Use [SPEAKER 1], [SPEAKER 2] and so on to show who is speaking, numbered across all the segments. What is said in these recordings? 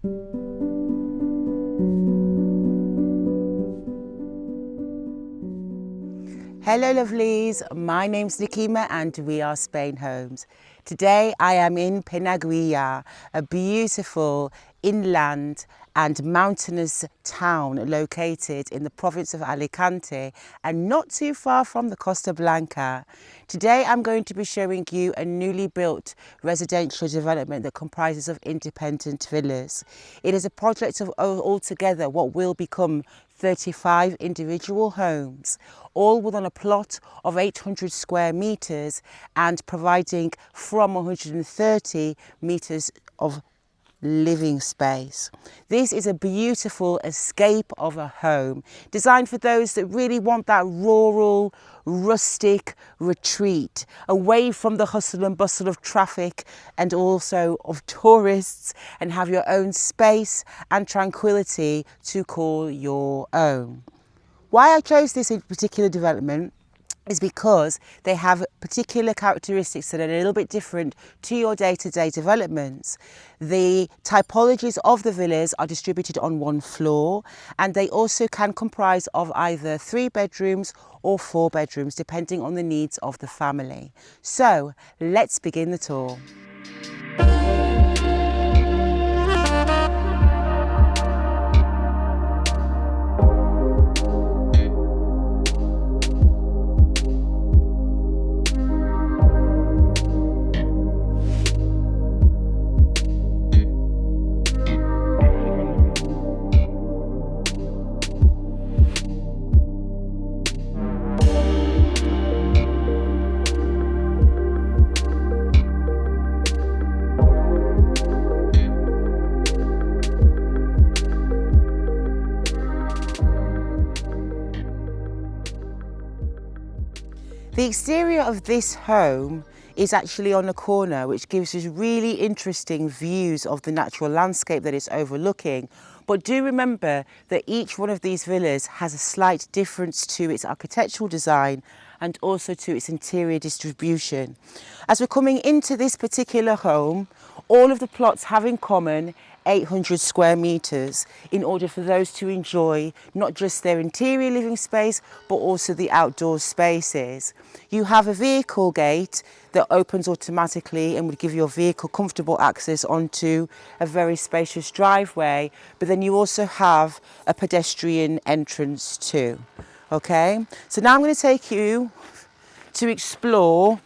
[SPEAKER 1] Hello lovelies, my name's Nikima and we are Spainhomes. Today I am in Penàguila, a beautiful inland and mountainous town located in the province of Alicante and not too far from the Acosta Blanca. Today I'm going to be showing you a newly built residential development that comprises of independent villas. It is a project of altogether what will become 35 individual homes, all within a plot of 800 square metres and providing from 130 metres of living space. This is a beautiful escape of a home designed for those that really want that rural, rustic retreat away from the hustle and bustle of traffic and also of tourists, and have your own space and tranquility to call your own. Why I chose this particular development is because they have particular characteristics that are a little bit different to your day-to-day developments. The typologies of the villas are distributed on one floor, and they also can comprise of either 3 bedrooms or 4 bedrooms depending on the needs of the family. So let's begin the tour. The exterior of this home is actually on a corner, which gives us really interesting views of the natural landscape that it's overlooking. But do remember that each one of these villas has a slight difference to its architectural design and also to its interior distribution. As we're coming into this particular home, all of the plots have in common 800 square metres in order for those to enjoy not just their interior living space but also the outdoor spaces. You have a vehicle gate that opens automatically and would give your vehicle comfortable access onto a very spacious driveway, but then you also have a pedestrian entrance too. Okay, so now I'm going to take you to explore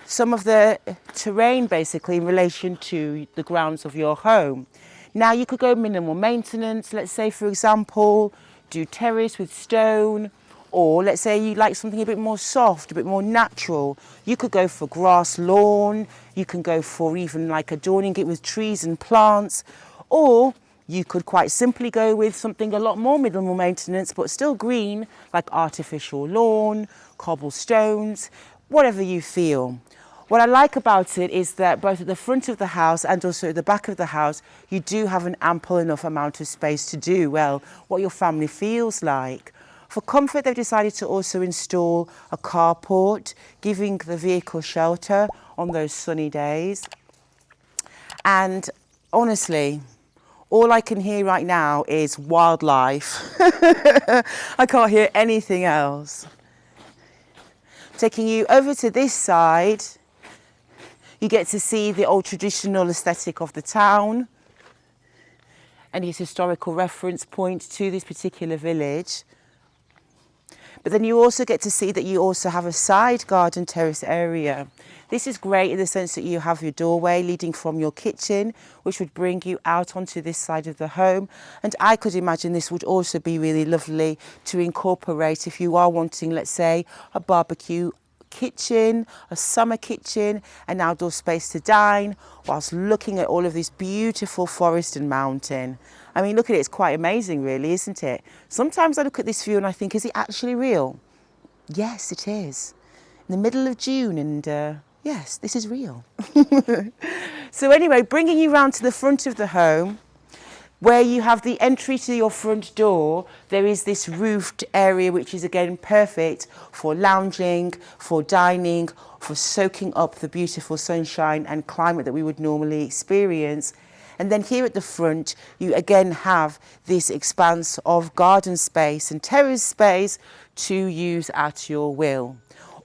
[SPEAKER 1] some of the terrain basically in relation to the grounds of your home. Now you could go minimal maintenance, let's say for example, do terrace with stone, or let's say you like something a bit more soft, a bit more natural. You could go for grass lawn, you can go for even like adorning it with trees and plants, or you could quite simply go with something a lot more minimal maintenance but still green, like artificial lawn, cobblestones, whatever you feel. What I like about it is that both at the front of the house and also at the back of the house, you do have an ample enough amount of space to do, well, what your family feels like. For comfort, they've decided to also install a carport, giving the vehicle shelter on those sunny days. And honestly, all I can hear right now is wildlife. I can't hear anything else. Taking you over to this side, you get to see the old traditional aesthetic of the town and its historical reference point to this particular village. But then you also get to see that you also have a side garden terrace area. This is great in the sense that you have your doorway leading from your kitchen, which would bring you out onto this side of the home. And I could imagine this would also be really lovely to incorporate if you are wanting, let's say, a barbecue kitchen, a summer kitchen, an outdoor space to dine, whilst looking at all of this beautiful forest and mountain. I mean, look at it, it's quite amazing really, isn't it? Sometimes I look at this view and I think, is it actually real? Yes, it is. In the middle of June, and yes, this is real. So anyway, bringing you round to the front of the home, where you have the entry to your front door, there is this roofed area which is again perfect for lounging, for dining, for soaking up the beautiful sunshine and climate that we would normally experience. And then here at the front, you again have this expanse of garden space and terrace space to use at your will.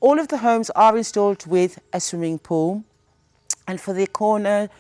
[SPEAKER 1] All of the homes are installed with a swimming pool, and for the corner,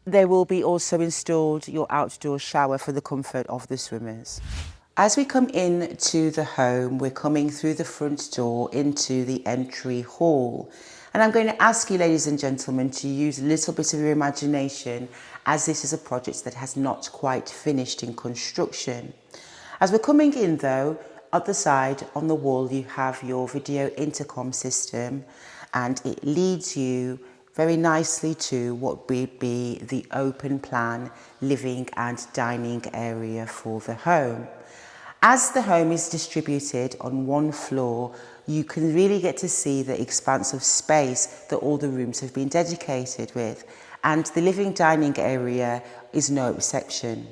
[SPEAKER 1] there will be also installed your outdoor shower for the comfort of the swimmers. As we come in to the home, we're coming through the front door into the entry hall. And I'm going to ask you, ladies and gentlemen, to use a little bit of your imagination, as this is a project that has not quite finished in construction. As we're coming in though, at the side on the wall you have your video intercom system, and it leads you very nicely to what would be the open plan living and dining area for the home. As the home is distributed on one floor, you can really get to see the expanse of space that all the rooms have been dedicated with, and the living dining area is no exception.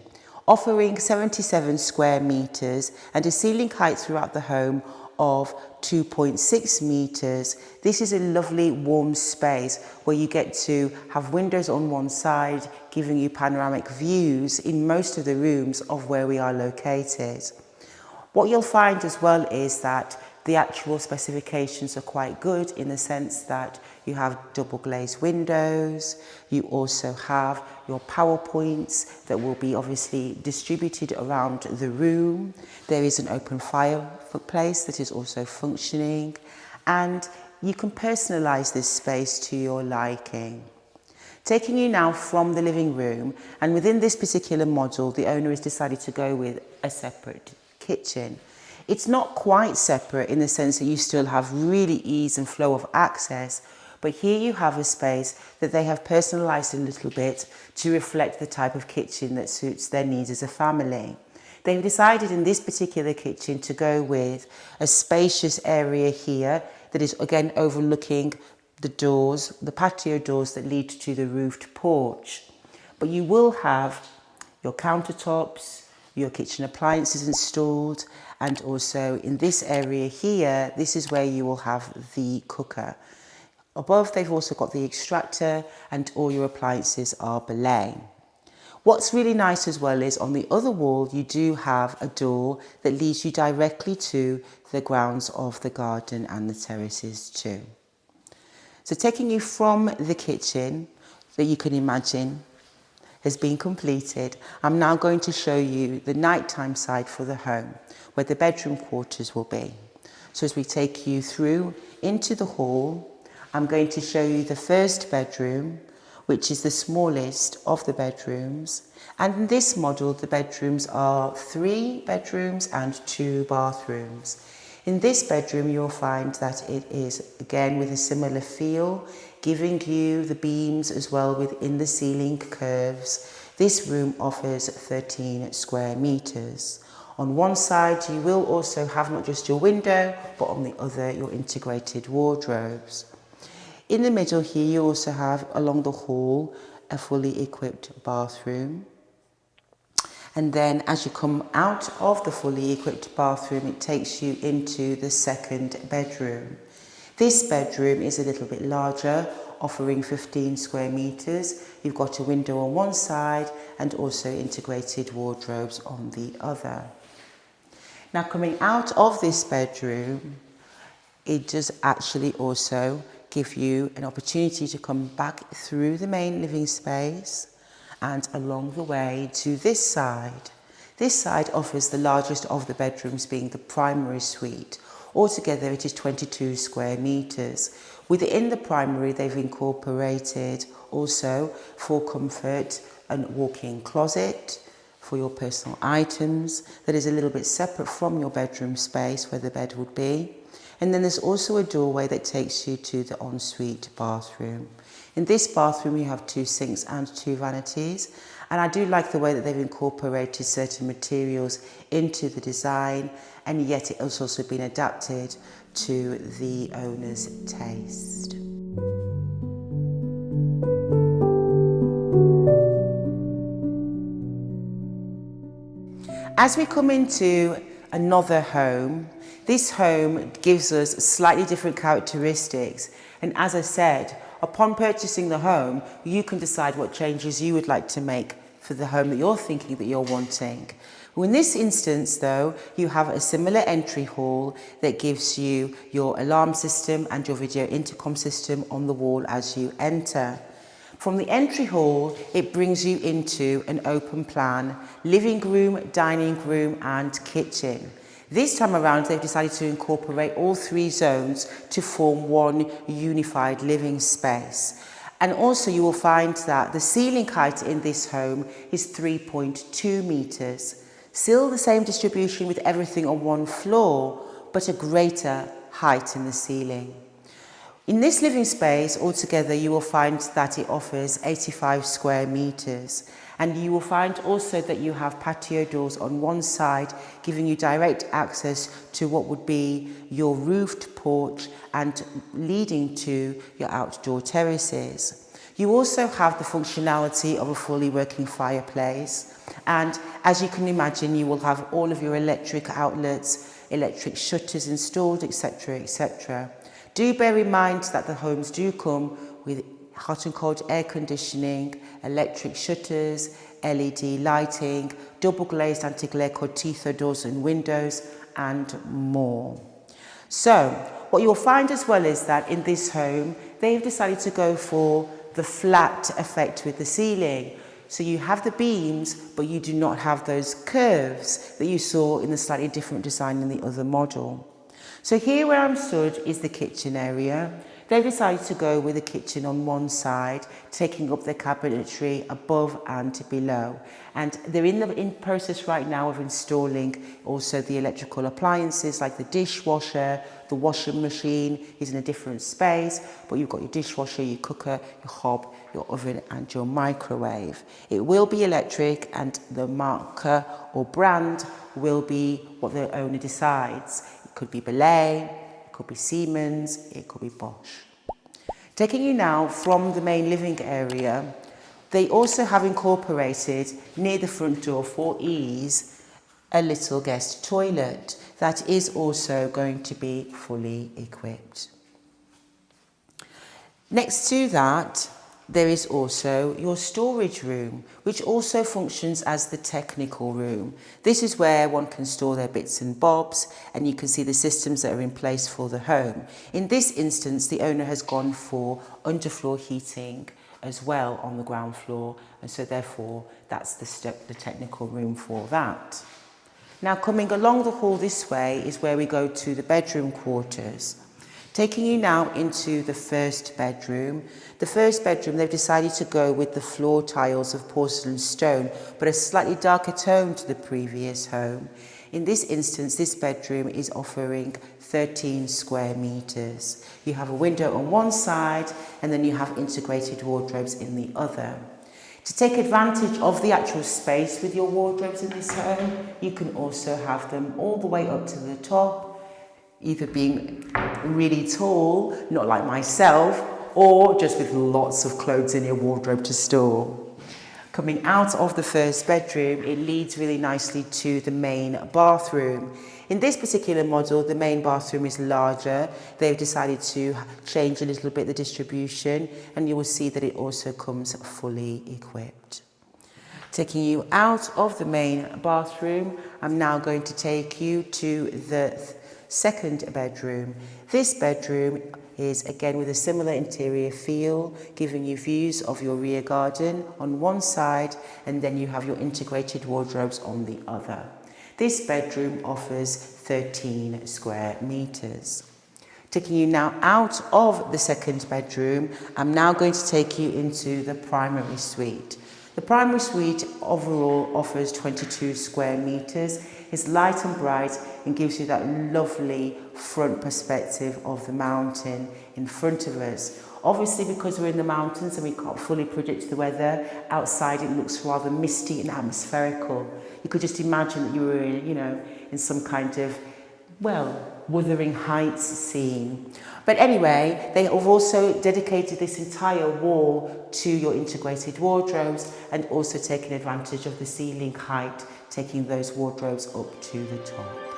[SPEAKER 1] Offering 77 square metres and a ceiling height throughout the home of 2.6 metres, this is a lovely warm space where you get to have windows on one side giving you panoramic views in most of the rooms of where we are located. What you'll find as well is that the actual specifications are quite good in the sense that you have double glazed windows, you also have your power points that will be obviously distributed around the room. There is an open fireplace that is also functioning, and you can personalise this space to your liking. Taking you now from the living room, and within this particular model the owner has decided to go with a separate kitchen. It's not quite separate in the sense that you still have really ease and flow of access, but here you have a space that they have personalised a little bit to reflect the type of kitchen that suits their needs as a family. They've decided in this particular kitchen to go with a spacious area here that is again overlooking the doors, the patio doors that lead to the roofed porch. But you will have your countertops, your kitchen appliances installed, and also in this area here, this is where you will have the cooker. Above, they've also got the extractor, and all your appliances are belaying. What's really nice as well is on the other wall, you do have a door that leads you directly to the grounds of the garden and the terraces too. So taking you from the kitchen that you can imagine has been completed, I'm now going to show you the nighttime side for the home, where the bedroom quarters will be. So as we take you through into the hall, I'm going to show you the first bedroom, which is the smallest of the bedrooms. And in this model, the bedrooms are 3 bedrooms and 2 bathrooms. In this bedroom, you'll find that it is, again, with a similar feel, giving you the beams as well within the ceiling curves. This room offers 13 square metres. On one side, you will also have not just your window, but on the other, your integrated wardrobes. In the middle here, you also have, along the hall, a fully equipped bathroom. And then as you come out of the fully equipped bathroom, it takes you into the second bedroom. This bedroom is a little bit larger, offering 15 square metres. You've got a window on one side and also integrated wardrobes on the other. Now coming out of this bedroom, it does actually also give you an opportunity to come back through the main living space and along the way to this side. This side offers the largest of the bedrooms, being the primary suite. Altogether it is 22 square metres. Within the primary they've incorporated also for comfort a walk-in closet for your personal items that is a little bit separate from your bedroom space where the bed would be. And then there's also a doorway that takes you to the ensuite bathroom. In this bathroom you have 2 sinks and 2 vanities, and I do like the way that they've incorporated certain materials into the design, and yet it has also been adapted to the owner's taste. As we come into another home, this home gives us slightly different characteristics, and as I said, Upon purchasing the home, you can decide what changes you would like to make for the home that you're thinking that you're wanting. Well, in this instance though, you have a similar entry hall that gives you your alarm system and your video intercom system on the wall as you enter. From the entry hall, it brings you into an open plan living room, dining room and kitchen. This time around, they've decided to incorporate all three zones to form one unified living space. And also you will find that the ceiling height in this home is 3.2 metres. Still the same distribution with everything on one floor, but a greater height in the ceiling. In this living space, altogether, you will find that it offers 85 square metres. And you will find also that you have patio doors on one side, giving you direct access to what would be your roofed porch and leading to your outdoor terraces. You also have the functionality of a fully working fireplace. And as you can imagine, you will have all of your electric outlets, electric shutters installed, etc., etc. Do bear in mind that the homes do come with hot and cold air conditioning, electric shutters, LED lighting, double glazed anti-glare Cortitho doors and windows, and more. So, what you'll find as well is that in this home, they've decided to go for the flat effect with the ceiling. So you have the beams, but you do not have those curves that you saw in the slightly different design in the other model. So here where I'm stood is the kitchen area. They've decided to go with the kitchen on one side, taking up the cabinetry above and below. And they're in the process right now of installing also the electrical appliances like the dishwasher, the washing machine is in a different space, but you've got your dishwasher, your cooker, your hob, your oven and your microwave. It will be electric and the marker or brand will be what the owner decides. It could be Belay, it could be Siemens, it could be Bosch. Taking you now from the main living area, they also have incorporated near the front door for ease a little guest toilet that is also going to be fully equipped. Next to that, there is also your storage room, which also functions as the technical room. This is where one can store their bits and bobs, and you can see the systems that are in place for the home. In this instance, the owner has gone for underfloor heating as well on the ground floor, and so therefore that's the technical room for that. Now coming along the hall this way is where we go to the bedroom quarters. Taking you now into the first bedroom. The first bedroom, they've decided to go with the floor tiles of porcelain stone, but a slightly darker tone to the previous home. In this instance, this bedroom is offering 13 square metres. You have a window on one side, and then you have integrated wardrobes in the other. To take advantage of the actual space with your wardrobes in this home, you can also have them all the way up to the top, either being really tall, not like myself, or just with lots of clothes in your wardrobe to store. Coming out of the first bedroom, it leads really nicely to the main bathroom. In this particular model, the main bathroom is larger. They've decided to change a little bit the distribution, and you will see that it also comes fully equipped. Taking you out of the main bathroom, I'm now going to take you to the second bedroom. This bedroom is again with a similar interior feel, giving you views of your rear garden on one side, and then you have your integrated wardrobes on the other. This bedroom offers 13 square metres. Taking you now out of the second bedroom, I'm now going to take you into the primary suite. The primary suite overall offers 22 square metres. It's light and bright and gives you that lovely front perspective of the mountain in front of us. Obviously, because we're in the mountains and we can't fully predict the weather, outside it looks rather misty and atmospherical. You could just imagine that you were in some kind of, Wuthering Heights scene. But anyway, they have also dedicated this entire wall to your integrated wardrobes and also taken advantage of the ceiling height, taking those wardrobes up to the top.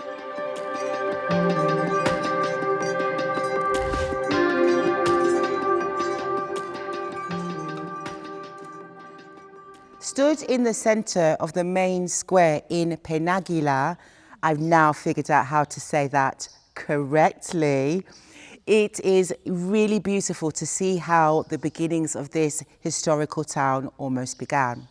[SPEAKER 1] stood in the centre of the main square in Penàguila. I've now figured out how to say that correctly. It is really beautiful to see how the beginnings of this historical town almost began.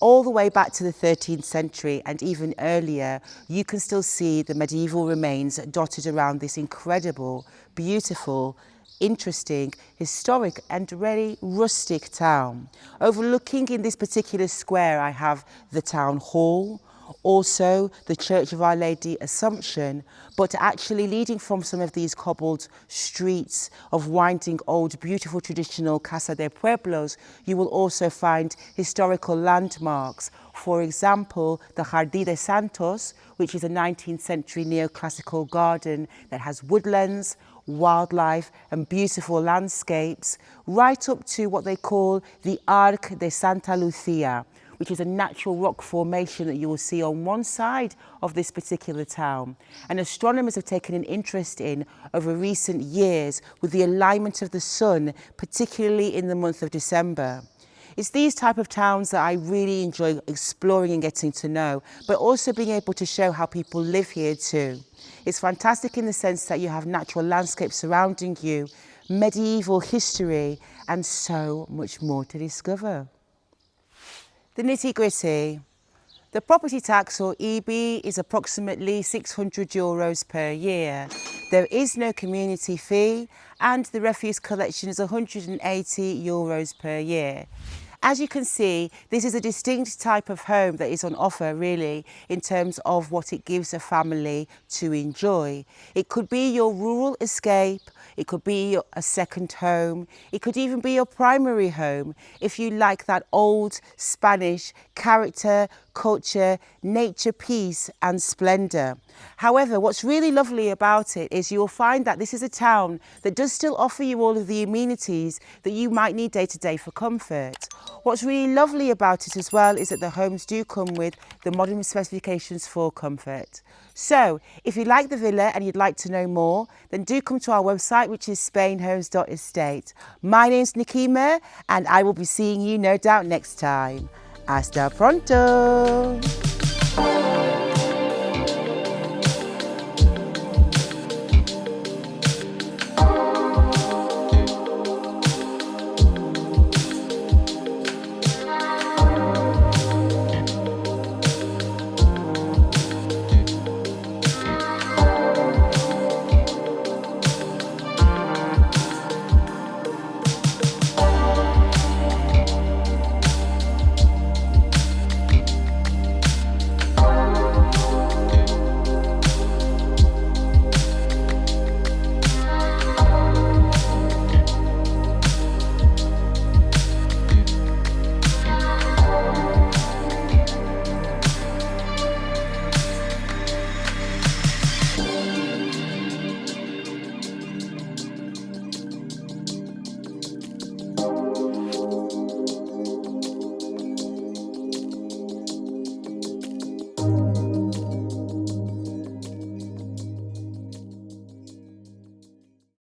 [SPEAKER 1] All the way back to the 13th century and even earlier, you can still see the medieval remains dotted around this incredible, beautiful, interesting, historic and very rustic town. Overlooking in this particular square, I have the town hall, also the Church of Our Lady Assumption, but actually leading from some of these cobbled streets of winding old, beautiful traditional Casa de Pueblos, you will also find historical landmarks. For example, the Jardí de Santos, which is a 19th century neoclassical garden that has woodlands, wildlife and beautiful landscapes, right up to what they call the Arc de Santa Lucia, which is a natural rock formation that you will see on one side of this particular town. And astronomers have taken an interest in over recent years with the alignment of the sun, particularly in the month of December. It's these type of towns that I really enjoy exploring and getting to know, but also being able to show how people live here too. It's fantastic in the sense that you have natural landscapes surrounding you, medieval history, and so much more to discover. The nitty-gritty. The property tax, or EB, is approximately €600 per year. There is no community fee and the refuse collection is €180 per year. As you can see, this is a distinct type of home that is on offer really in terms of what it gives a family to enjoy. It could be your rural escape, it could be a second home, it could even be your primary home if you like that old Spanish character, culture, nature, peace and splendour. However, what's really lovely about it is you'll find that this is a town that does still offer you all of the amenities that you might need day to day for comfort. What's really lovely about it as well is that the homes do come with the modern specifications for comfort. So if you like the villa and you'd like to know more, then do come to our website, which is spainhomes.estate. My name's Nikima and I will be seeing you no doubt next time. Hasta pronto!